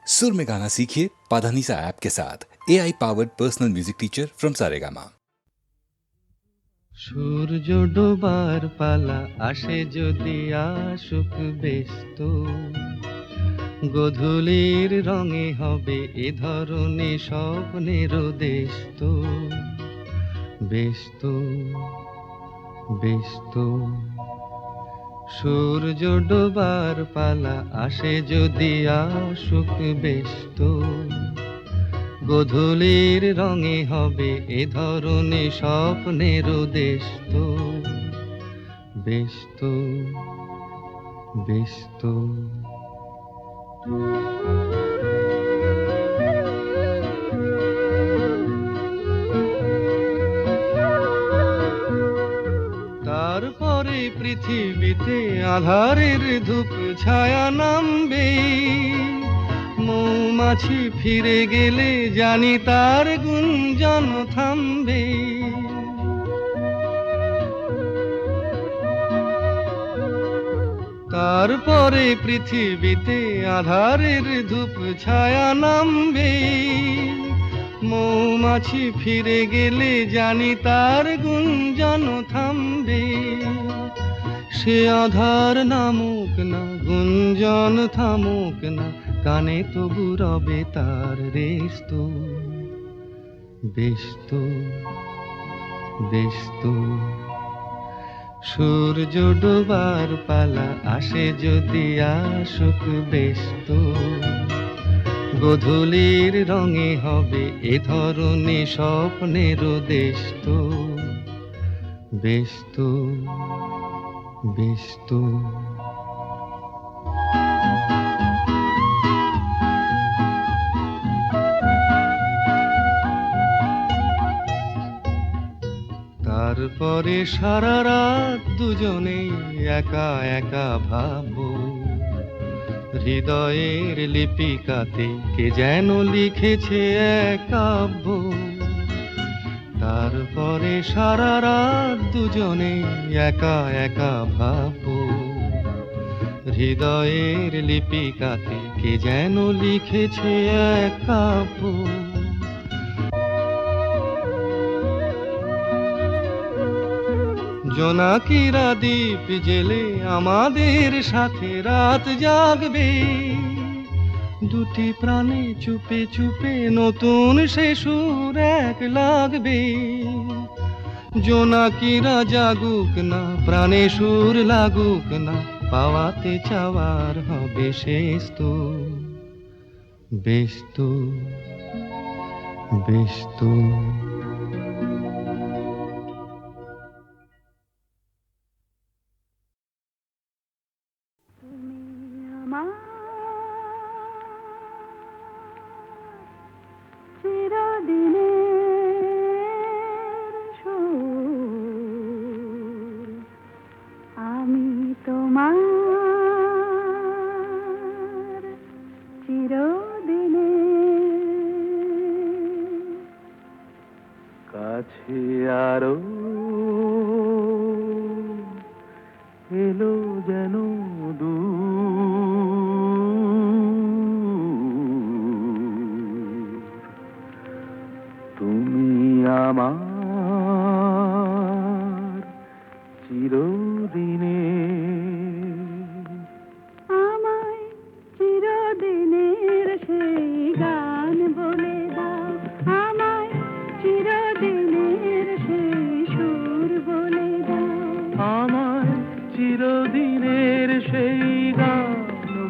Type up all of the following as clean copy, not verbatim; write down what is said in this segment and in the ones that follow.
सुर में गाना सीखिए पाधानीसा ऐप के साथ। AI powered personal music teacher from Saregama. সূর্য ডোবার পালা আসে যদি আসুক ব্যস্ত, গোধূলির রঙে হবে এ ধরনে স্বপ্নের দেশ তো। ব্যস্ত ব্যস্ত সূর্য ডোবার পালা আসে যদি আসুক ব্যস্ত, গোধূলির রঙে হবে এ ধরনে স্বপ্নের দেশ তো। ব্যস্ত ব্যস্ত তারপরে পৃথিবীতে আঁধারের ধূপ ছায়া নামবে, মৌমাছি ফিরে গেলে জানি তার গুঞ্জন থামবে। তারপরে পৃথিবীতে আঁধারের ধূপ ছায়া নামবে, মৌমাছি ফিরে গেলে জানি তার গুঞ্জন থামবে। সে আধার নামুক না, গুঞ্জন থামুক না, কানে তবু রবে তার রেশ তো। ব্যস্ত ব্যস্ত সূর্য ডোবার পালা আসে যদি আসুক ব্যস্ত, গোধূলির রঙে হবে এ ধরনে স্বপ্নের দেশ তো। ব্যস্ত ব্যস্ত তারপরে সারা রাত দুজনে একা একা ভাববো, হৃদয়ের লিপিকাতে কে যেন লিখেছে এক কাব্য। তারপরে সারা রাত দুজনে একা একা ভাববো, হৃদয়ের লিপিকাতে কে যেন লিখেছে এক কাব্য। জোনাকিরা দ্বীপ জেলে আমাদের সাথে রাত জাগবে, দুটি প্রাণে চুপে চুপে নতুন সে সুর এক লাগবে। জোনাকিরা জাগুক না, প্রাণে সুর লাগুক না, পাওয়াতে চাওয়ার হবে শেষ তো। ব্যস্ত ব্যস্ত কাছে আরো এলো যেন তুমি আমার চিরদিনে, আমায় চিরদিনের সেই গান বলে দাও, আমায় চিরদিনের সেই সুর বলে দাও, আমায় চিরদিনের সেই গান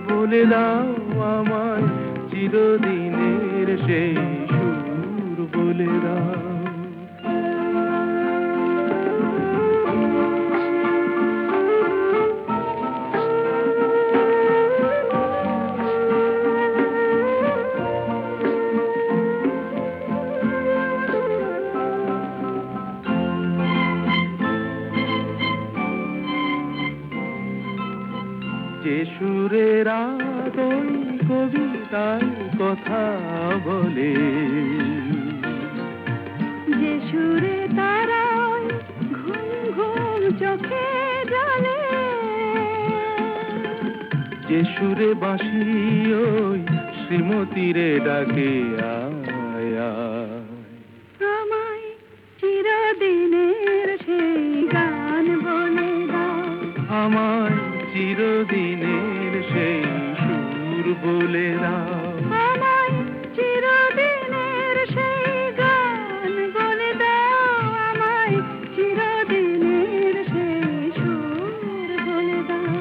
বলে দাও, আমায় চিরদিনের সেই সুর বলে দাও। যে সুরের ওই কবিতায় কথা বলে, যে সুরে তারা ঘুম ঘুম চোখে জলে, যে সুরে বাঁশি ওই শ্রীমতীরে ডাকে আয় আয়। আমায় চিরদিনের সেই গান বলে দাও, আমায় চিরদিনের সেই সুর বলে দাও। আমায় চিরদিনের সেই গান বলে দাও, আমায় চিরদিনের সেই সুর বলে দাও।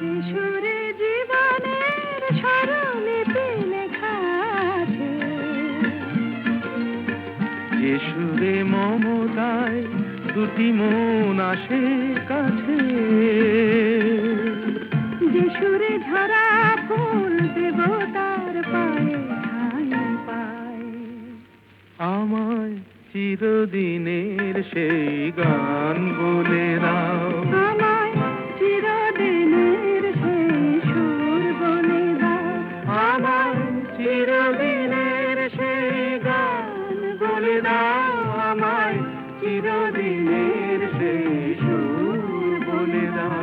যে সুরে জীবনের স্বরলিপি লেখা আছে, যে সুরে মমতায় দুটি মন আসে কাছে, যে সুরে ঝরা ফুল দেবতার পায়ে ঠাঁই পায়, আমায় চিরদিনের সেই গান বলে দাও। আমায় চিরদিনের সেই সুর বলে দাও, আমায় চিরদিনের সেই গান বলে দাও। আমায় চিরদিনের সেই সুর বলে দাও।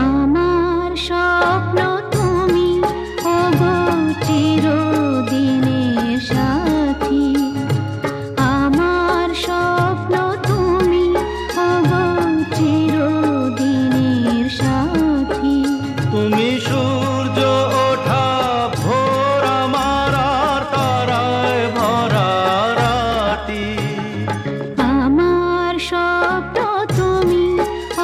আমার স্বপ্ন তুমি ওগো চিরদিনের সাথী, আমার স্বপ্ন তুমি ওগো চিরদিনের সাথী। তুমি সূর্য ওঠা ভোর আমার আর তারায় ভরা রাতি। আমার স্বপ্ন তুমি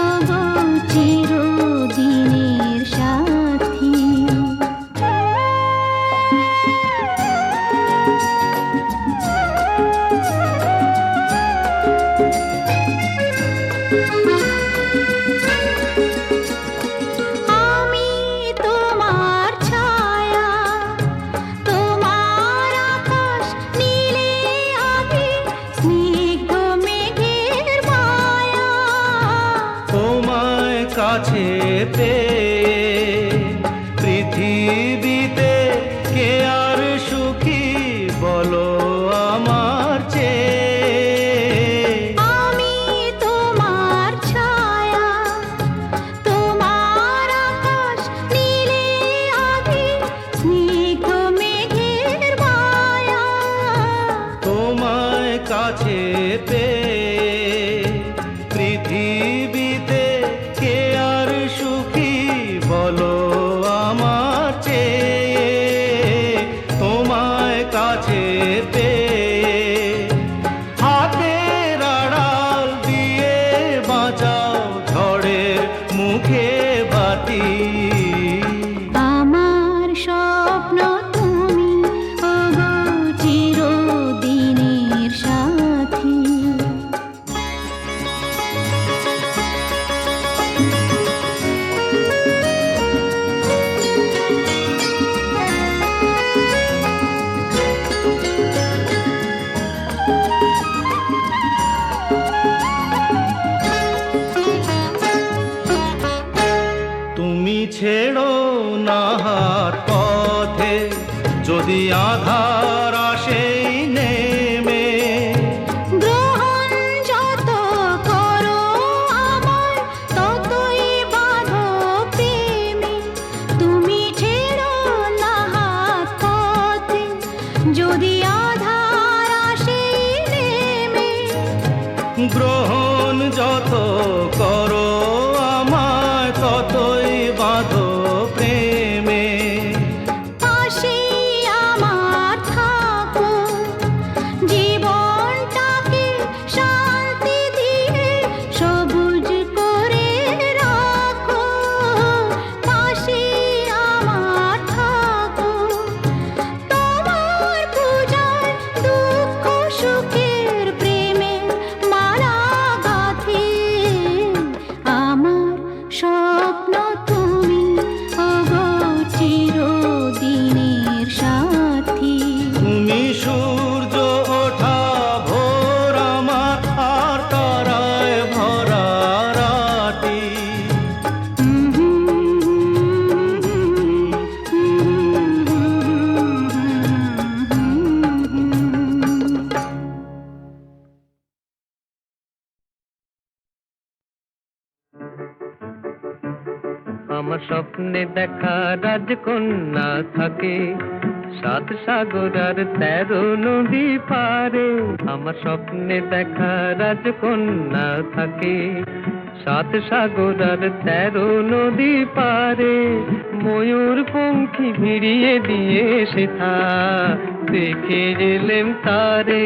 ওগো চিরদিনের সাথী। আমি তোমার ছায়া, তোমার আকাশ নীলে আমি স্নিগ্ধ মেঘের মায়া। তোমায় কাছে পেয়ে পৃথিবীতে কে আর সুখী বলো আমার চেয়ে। আমি তোমার ছায়া, তোমার আকাশ নীলে আমি স্নিগ্ধ মেঘের মায়া। তোমায় কাছে পেয়ে পৃথিবীতে কে আর সুখী বলো আমার চেয়ে। তোমায় কাছে পেয়ে হাতের আড়াল দিয়ে বাঁচাও ঝড়ের মুখে বাতি। আমার স্বপ্ন তুমি ওগো চিরদিনের সাথী। তুমি ছেড়ো না হাত পথে যদি আধার আসেই নেমে। গ্রহণ যত করো আমায় ততই বাঁধো প্রেমে। তুমি ছেড়ো না হাত পথে যদি আধার আসে নেমে। গ্রহণ যত করো আমায় ততই বাঁধো প্রেমে। পাশে আমার থাকো, জীবনটাকে শান্তি দিয়ে সবুজ করে রাখো। পাশে আমার থাকো, তোমার পূজায় দুঃখ সুখের প্রেম আমার স্বপ্নে দেখা রাজকন্যা থাকে 7 সাগর আর 13 নদী পারে। আমার স্বপ্নে দেখা রাজকন্যা থাকে 7 সাগর আর 13 নদী পারে। ময়ূর পঙ্খী ভিড়িয়ে দিয়ে সেথা দেখে এলেম তারে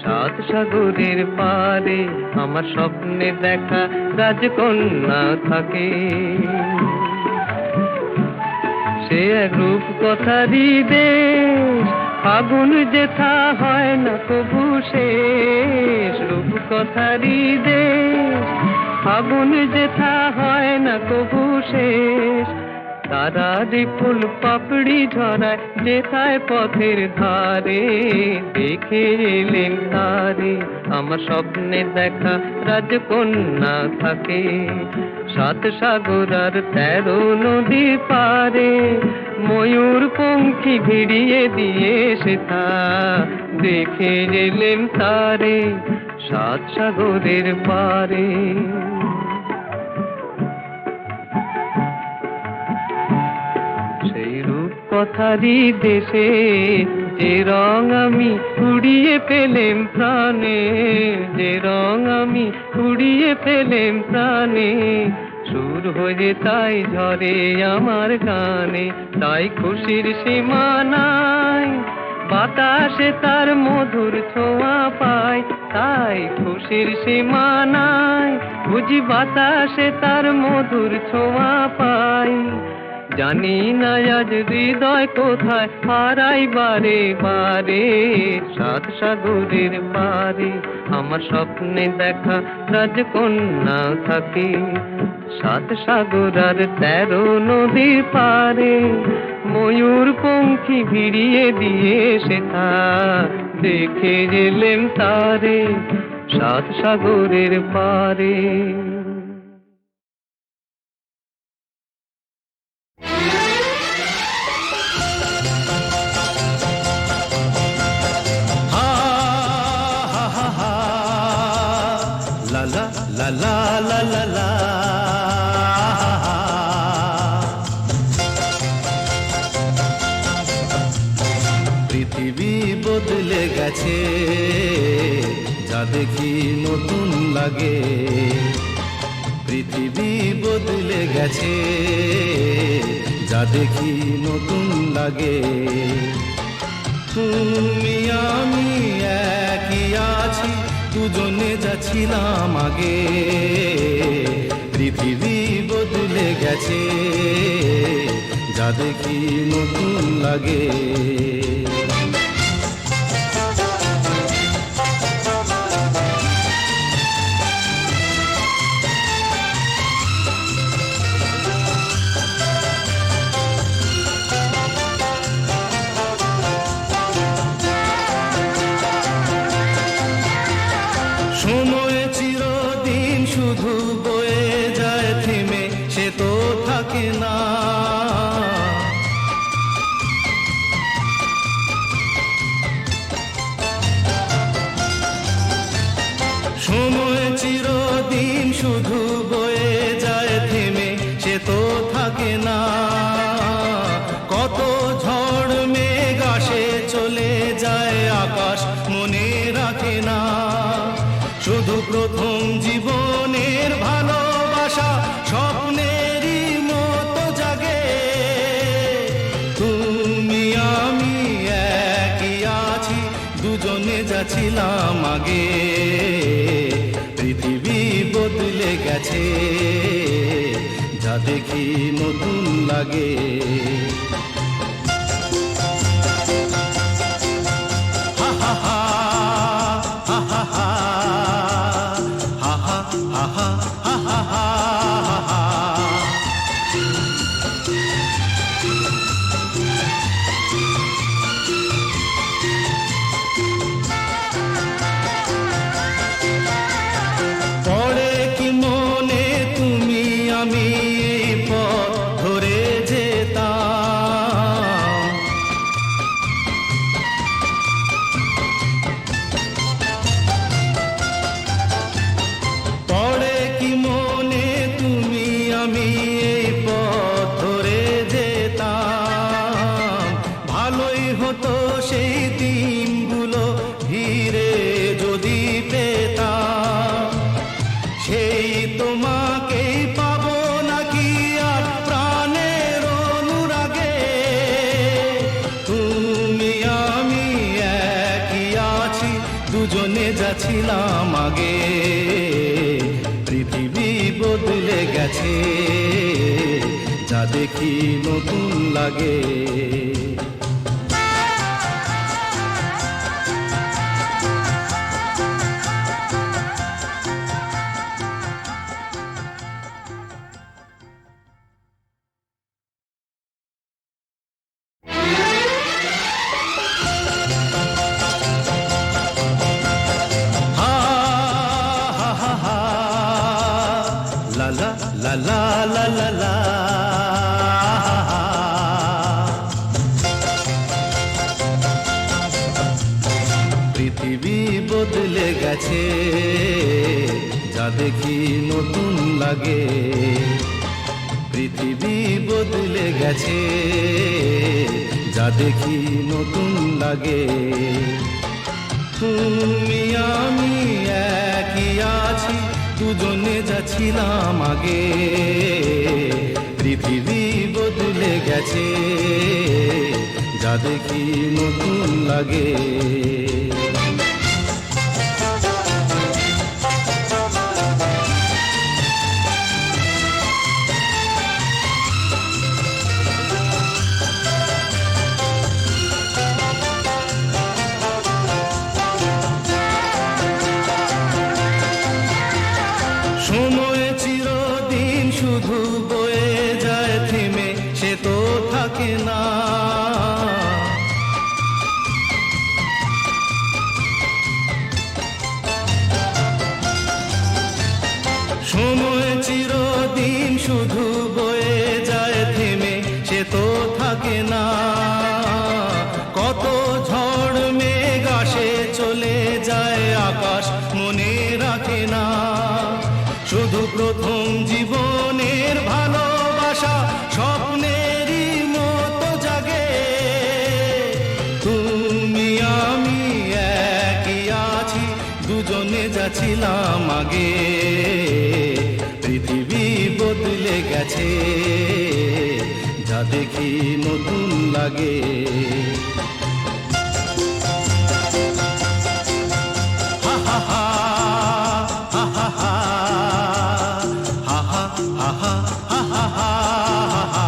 7 সাগরের পারে। আমার স্বপ্নে দেখা রাজকন্যা থাকে। সে এক রূপ কথারই দেশ, ফাগুন যেথা হয় না কবু শেষ। রূপ কথারই দেশ, ফাগুন যেথা হয় না কবু শেষ। তারারি ফুল পাপড়ি ঝরায় যেথায় পথের ধারে, দেখে এলেন তারে। আমার স্বপ্নে দেখা রাজকন্যা থাকে 7 সাগর আর 13 নদী পারে। ময়ূর পঙ্খী ভিড়িয়ে দিয়ে সেথা দেখে এলেন তারে 7 সাগরের পারে। সেই রূপ কথারই দেশে যে রং আমি উড়িয়ে পেলেম প্রাণে, যে রং আমি উড়িয়ে পেলেম প্রাণে। সুর হয়ে তাই ঝরে আমার গানে, তাই খুশির সীমা নাই। বাতাসে তার মধুর ছোঁয়া পায়, তাই খুশির সীমা নাই। বুঝি বাতাসে তার মধুর ছোঁয়া পাই। জানি না আজ হৃদয় কোথায় হারাই বারে বারে 7 সাগরের পারে। আমার স্বপ্নে দেখা রাজকন্যা থাকে 7 সাগর আর 13 নদীর পারে। ময়ূর পঙ্খী ভিড়িয়ে দিয়ে সেথা দেখে এলেম তারে 7 সাগরের পারে। La la la la la. পৃথিবী বদলে গেছে, যা দেখি নতুন লাগে। পৃথিবী বদলে গেছে, যা দেখি নতুন লাগে। তুমি আমি একই আছি, দুজনে যাচ্ছিলাম আগে। পৃথিবী বদলে গেছে, যা দেখি নতুন লাগে। সময় চিরদিন শুধু বয়ে যায় থেমে, সে তো থাকে না। সময় চিরদিন শুধু বয়ে যায় থেমে, সে তো থাকে না। কত ঝড় মেঘ আসে চলে যায়, আকাশ মনে রাখে না। শুধু প্রথম জীবনের ভালোবাসা স্বপ্নেরই মতো জাগে। তুমি আমি একই আছি, দুজনে যাচ্ছিলাম আগে। পৃথিবী বদলে গেছে, যা দেখি নতুন লাগে। হা হা হা হা হা হা। পড়ে কি মনে তুমি আমি পথ ধরে যেতাম। পড়ে কি মনে তুমি আমি পথ ছিলাম আগে, পৃথিবী বদলে গেছে, যা দেখি নতুন লাগে। হা হা হা হা, লা লা লা লা লা লা লা। পৃথিবী বদলে গেছে, যা দেখি নতুন লাগে। পৃথিবী বদলে গেছে, যা দেখি নতুন লাগে। তুমি আমি একই আছি, দুজনে যা ছিলাম আগে, পৃথিবী বদলে গেছে, যা দেখি নতুন লাগে। সময় চিরদিন শুধু বয়ে যায় থেমে, সে তো থাকে না। সময় চিরদিন শুধু বয়ে যায় থেমে, সে তো থাকে না। কত ঝড় মেঘ আসে চলে যায়, আকাশ মনে রাখে না। শুধু প্রথম জীবনের ভালোবাসা স্বপ্নেরই মতো জাগে। তুমি আমি একই আছি, দুজনে যা ছিলাম আগে, পৃথিবী বদলে গেছে, যা দেখি নতুন লাগে। হা হা হা, হা হা হা, হা হা হা, হা হা হা।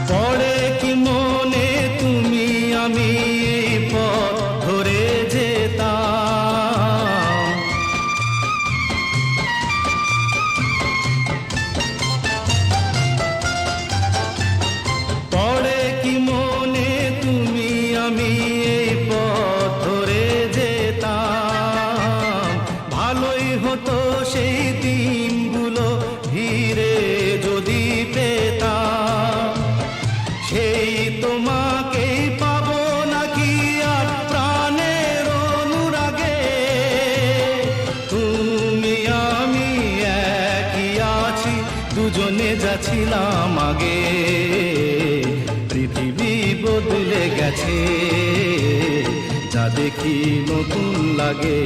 পড়ে কি মনে তুমি আমি এই পথ ধরে যেতাম। পড়ে কি মনে তুমি আমি এই পথ ধরে যেতাম। ভালোই হতো সেই দিনগুলো ধীরে যদি পেতাম। সেই তোমাকেই পাবো নাকি আর প্রাণের অনুরাগে। তুমি আমি একই আছি, দুজনে যা ছিলাম আগে, পৃথিবী বদলে গেছে, যা দেখি নতুন লাগে।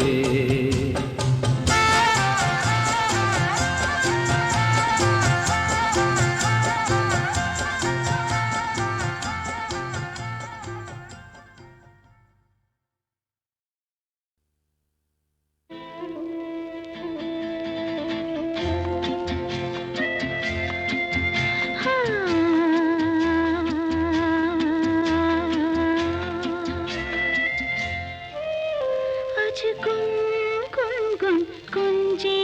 আজ গুন গুন গুন গুঞ্জে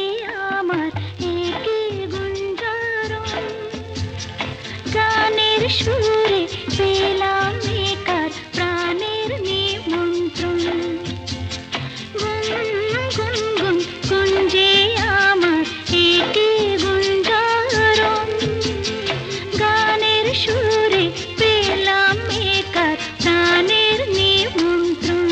আমার একে গুঞ্জারণ, গানের সুরে পেলাম একার প্রাণের নিমন্ত্রণ। গুন গুন গুন গুঞ্জে আমার একে গুঞ্জারণ, গানের সুরে পেলাম একার প্রাণের নিমন্ত্রণ।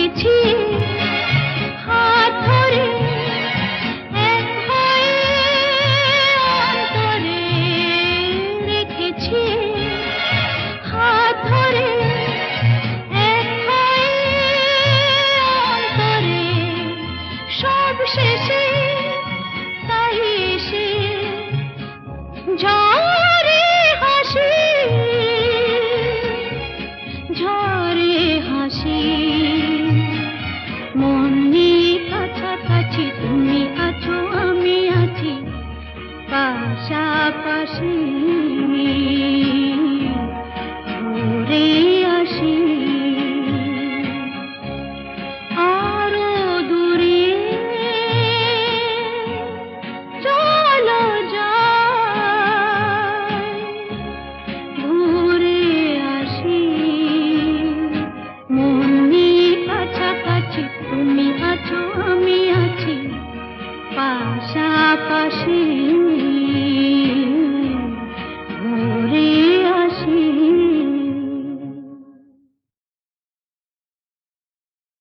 পেয়েছি